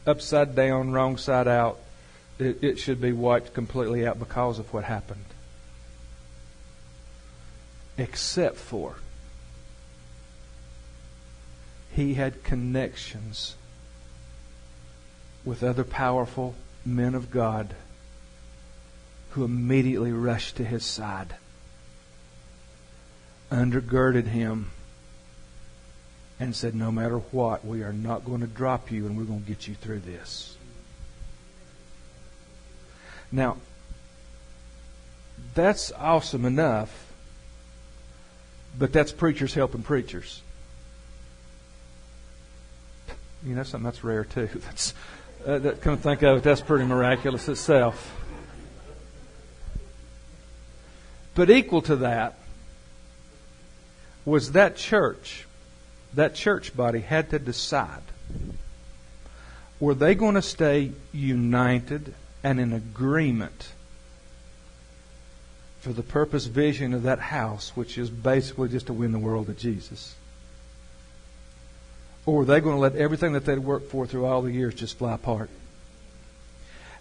upside down, wrong side out. It should be wiped completely out because of what happened. Except for he had connections with other powerful men of God who immediately rushed to his side, undergirded him, and said, no matter what, we are not going to drop you, and we're going to get you through this. Now, that's awesome enough, but that's preachers helping preachers. You know, something that's rare too. That's come to think of it, that's pretty miraculous itself. But equal to that was that church body had to decide, were they going to stay united and in agreement for the purpose, vision of that house, which is basically just to win the world to Jesus? Or were they going to let everything that they'd worked for through all the years just fly apart?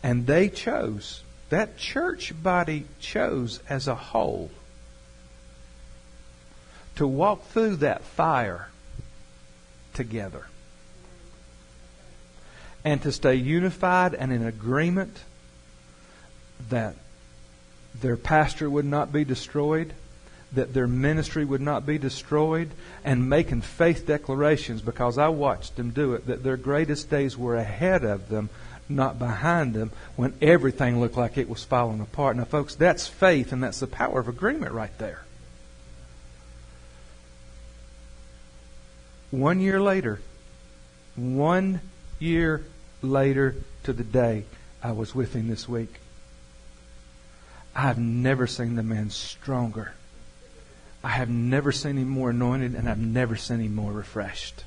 And they chose, that church body chose as a whole to walk through that fire together and to stay unified and in agreement that their pastor would not be destroyed, that their ministry would not be destroyed, and making faith declarations, because I watched them do it, that their greatest days were ahead of them, not behind them, when everything looked like it was falling apart. Now, folks, that's faith, and that's the power of agreement right there. 1 year later to the day, I was with him this week. I've never seen the man stronger. I have never seen him more anointed, and I've never seen him more refreshed.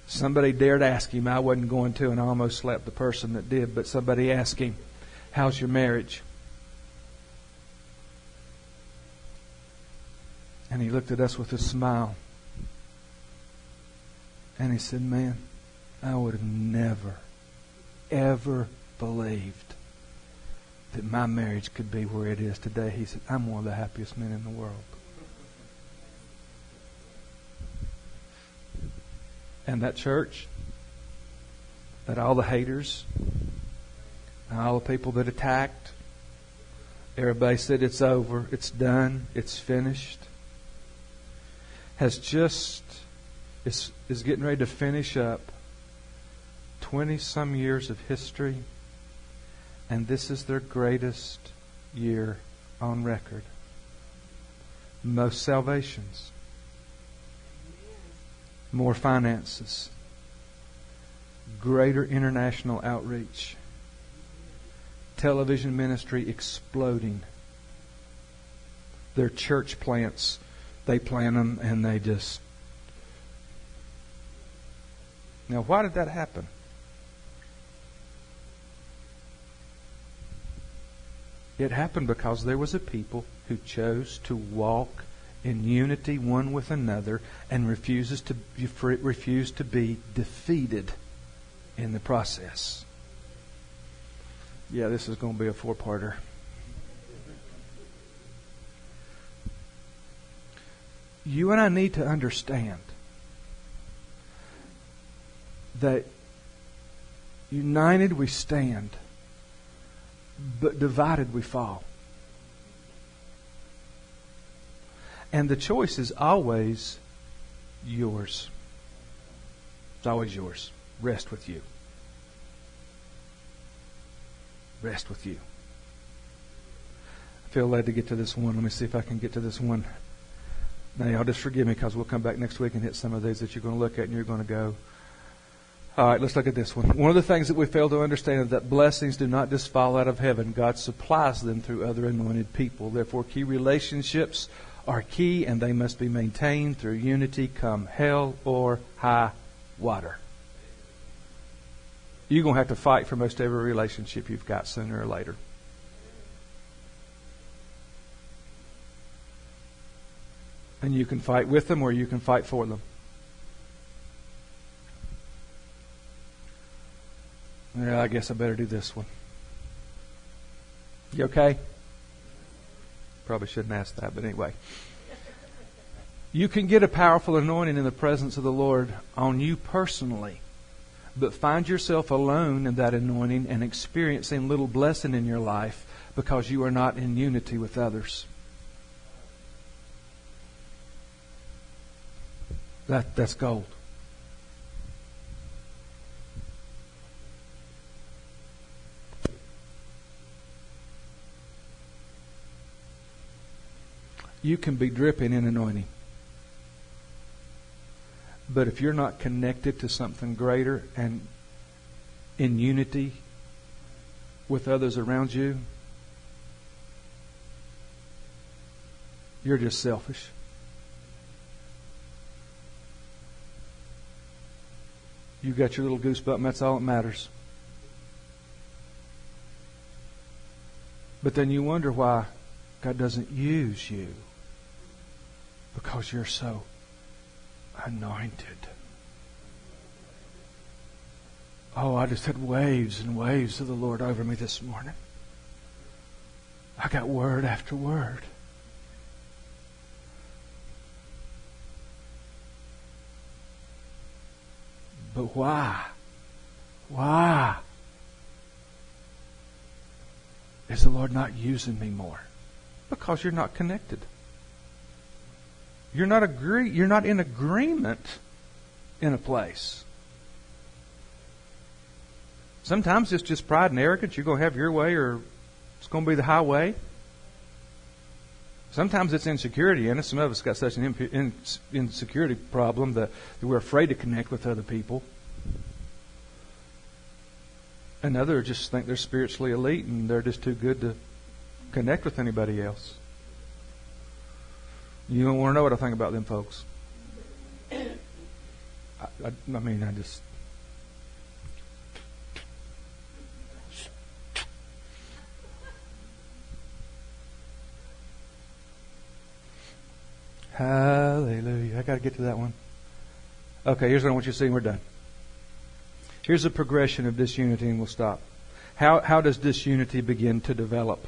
Somebody dared ask him, I wasn't going to, and I almost slapped the person that did, but somebody asked him, how's your marriage? And he looked at us with a smile. And he said, man, I would have never, ever believed that my marriage could be where it is today. He said, I'm one of the happiest men in the world. And that church, that all the haters, and all the people that attacked, everybody said it's over, it's done, it's finished, is getting ready to finish up 20-some years of history, and this is their greatest year on record. Most salvations, more finances, greater international outreach, television ministry exploding. Their church plants, they plant them and they just... Now, why did that happen? It happened because there was a people who chose to walk in unity one with another and refused to be defeated in the process. Yeah, this is going to be a 4-parter. You and I need to understand that united we stand, but divided we fall. And the choice is always yours. It's always yours. Rest with you. Rest with you. I feel led to get to this one. Let me see if I can get to this one. Now, y'all just forgive me, because we'll come back next week and hit some of these that you're going to look at and you're going to go, all right, let's look at this one. One of the things that we fail to understand is that blessings do not just fall out of heaven. God supplies them through other anointed people. Therefore, key relationships are key, and they must be maintained through unity, come hell or high water. You're going to have to fight for most every relationship you've got sooner or later. And you can fight with them or you can fight for them. Yeah, I guess I better do this one. You okay? Probably shouldn't ask that, but anyway. You can get a powerful anointing in the presence of the Lord on you personally, but find yourself alone in that anointing and experiencing little blessing in your life because you are not in unity with others. That's gold. You can be dripping in anointing. But if you're not connected to something greater and in unity with others around you, you're just selfish. You got your little goosebump, and that's all that matters. But then you wonder why God doesn't use you. Because you're so anointed. Oh, I just had waves and waves of the Lord over me this morning. I got word after word. But why? Why is the Lord not using me more? Because you're not connected. You're not in agreement in a place. Sometimes it's just pride and arrogance. You're going to have your way or it's going to be the highway. Sometimes it's insecurity in us. Some of us got such an insecurity problem that we're afraid to connect with other people. And others just think they're spiritually elite and they're just too good to connect with anybody else. You don't want to know what I think about them folks. I just... Hallelujah. I got to get to that one. Okay, here's what I want you to see and we're done. Here's the progression of disunity and we'll stop. How does disunity begin to develop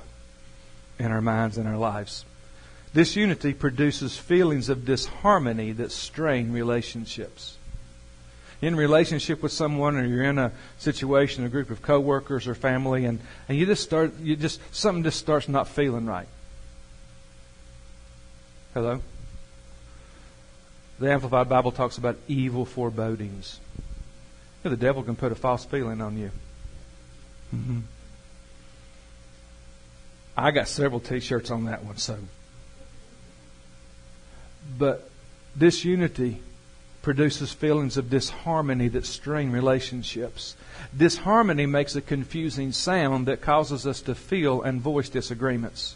in our minds and our lives? Disunity produces feelings of disharmony that strain relationships. In relationship with someone, or you're in a situation, a group of coworkers or family, and something just starts not feeling right. Hello? The Amplified Bible talks about evil forebodings. The devil can put a false feeling on you. Mm-hmm. I got several T-shirts on that one, so. But disunity produces feelings of disharmony that strain relationships. Disharmony makes a confusing sound that causes us to feel and voice disagreements.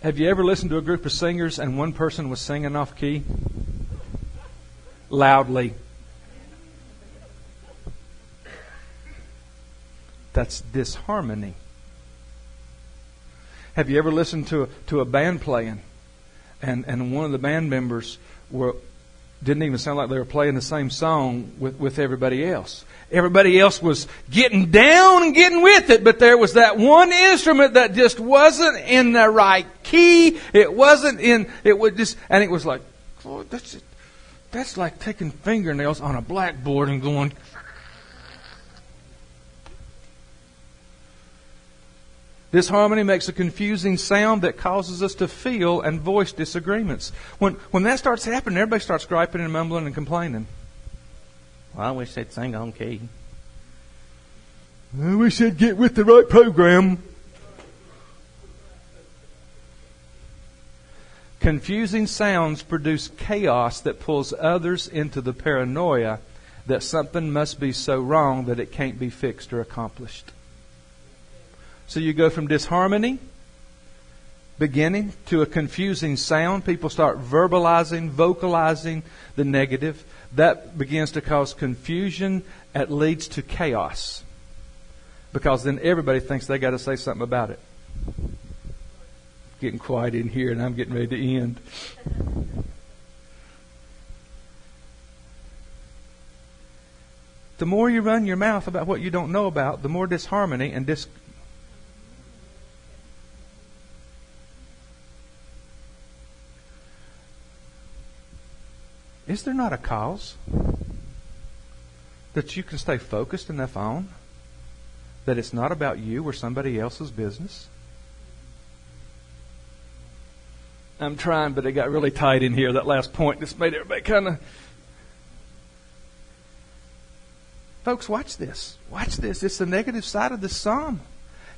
Have you ever listened to a group of singers and one person was singing off key? Loudly. That's disharmony. Have you ever listened to a band playing and one of the band members didn't even sound like they were playing the same song with everybody else? Everybody else was getting down and getting with it, but there was that one instrument that just wasn't in the right key. It wasn't in, it would just, and it was like, oh, that's like taking fingernails on a blackboard and going. This harmony makes a confusing sound that causes us to feel and voice disagreements. When that starts happening, everybody starts griping and mumbling and complaining. Well, I wish they'd sing on key. I wish they'd get with the right program. Confusing sounds produce chaos that pulls others into the paranoia that something must be so wrong that it can't be fixed or accomplished. So you go from disharmony, beginning, to a confusing sound. People start vocalizing the negative. That begins to cause confusion. That leads to chaos. Because then everybody thinks they got to say something about it. Getting quiet in here and I'm getting ready to end. the more you run your mouth about what you don't know about, the more disharmony and Is there not a cause that you can stay focused enough on that it's not about you or somebody else's business? I'm trying, but it got really tight in here, that last point. This made everybody kind of... Folks, watch this. Watch this. It's the negative side of this psalm.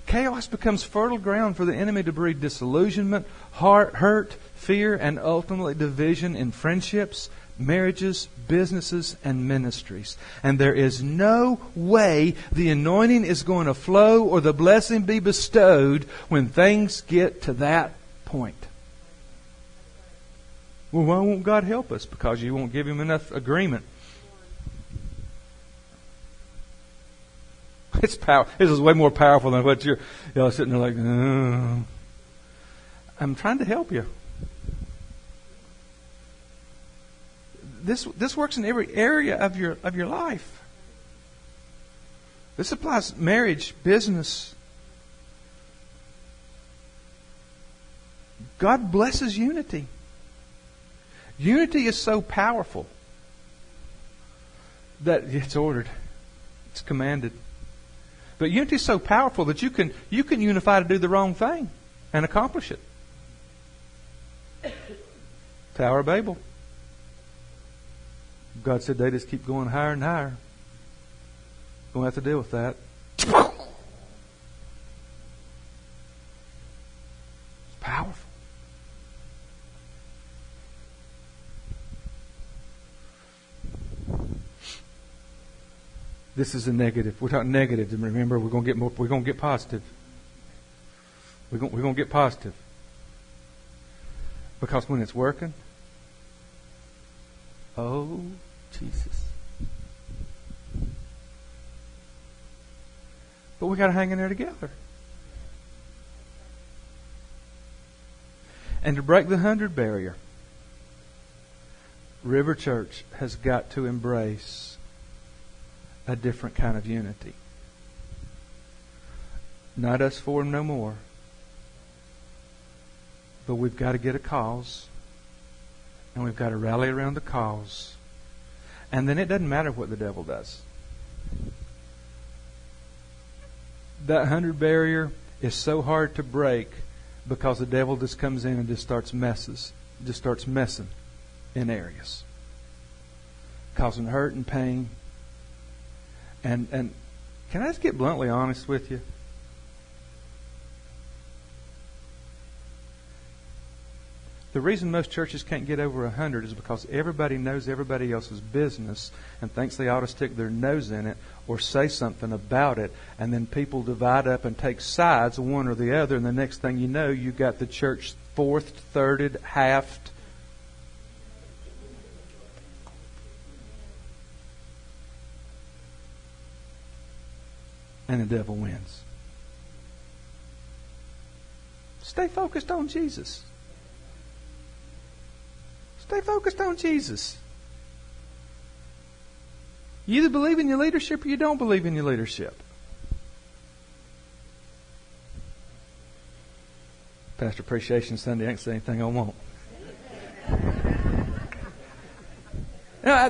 Chaos becomes fertile ground for the enemy to breed disillusionment, hurt, fear, and ultimately division in friendships, marriages, businesses, and ministries. And there is no way the anointing is going to flow or the blessing be bestowed when things get to that point. Well, why won't God help us? Because you won't give Him enough agreement. It's power. This is way more powerful than what y'all sitting there like, I'm trying to help you. This works in every area of your life. This applies marriage, business. God blesses unity. Unity is so powerful that it's ordered. It's commanded. But unity is so powerful that you can unify to do the wrong thing and accomplish it. Tower of Babel. God said they just keep going higher and higher. Don't have to deal with that. It's powerful. This is a negative. We're talking negative. And remember, we're going to get more. We're going to get positive. We're going to get positive. Because when it's working, oh Jesus! But we got to hang in there together. And to break the 100 barrier, River Church has got to embrace a different kind of unity. Not us four no more. But we've got to get a cause. And we've got to rally around the cause. And then it doesn't matter what the devil does. That 100 barrier is so hard to break because the devil just comes in and just starts messing in areas. Causing hurt and pain. And can I just get bluntly honest with you? The reason most churches can't get over 100 is because everybody knows everybody else's business and thinks they ought to stick their nose in it or say something about it, and then people divide up and take sides, one or the other, and the next thing you know, you've got the church fourth, thirded, halved. And the devil wins. Stay focused on Jesus. Stay focused on Jesus. You either believe in your leadership or you don't believe in your leadership. Pastor Appreciation Sunday, I ain't saying anything I won't. I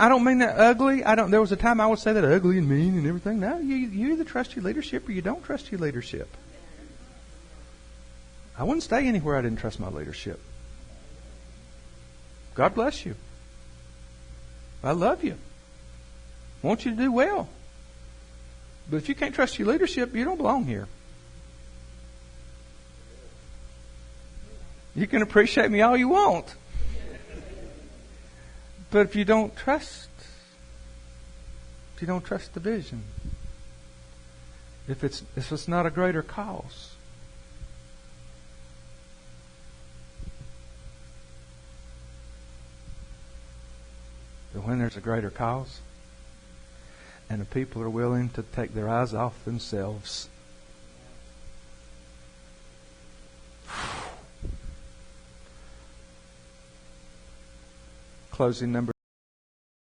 don't mean that ugly. There was a time I would say that ugly and mean and everything. No, you either trust your leadership or you don't trust your leadership. I wouldn't stay anywhere I didn't trust my leadership. God bless you. I love you. I want you to do well. But if you can't trust your leadership, you don't belong here. You can appreciate me all you want. But if you don't trust the vision, if it's not a greater cause, but when there's a greater cause, and the people are willing to take their eyes off themselves, closing number